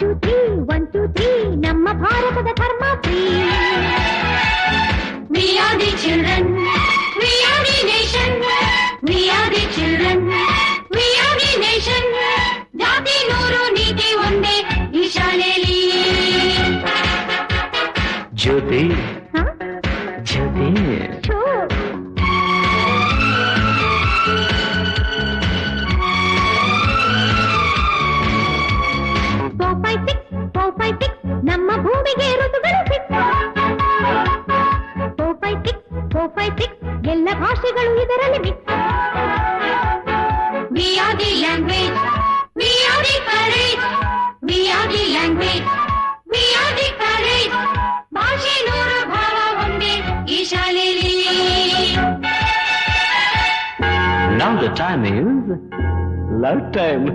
1 2 3 ನಮ್ಮ ಭಾರತದ ಧರ್ಮ free. We are the children, we are the nation, we are the children, we are the nation. ಜಾತಿ ನೂರು ನೀತಿ ಒಂದೇ ಈ ಶಾಲೆಯಲ್ಲಿ. ಜ್ಯೋತಿ ಜ್ಯೋತಿ 456 ನಮ್ಮ ಭೂಮಿಗೆ ಋತುಗಳು 456 ಎಲ್ಲ ಭಾಷೆಗಳು ಇದರಲ್ಲಿ mix. We are the language, we are the courage, we are the language, we are the courage. ಭಾಷೆ ನೂರು ಭಾವ ಒಂದೇ ಈ ಶಾಲೆಯಲ್ಲಿ. Now the time is love time.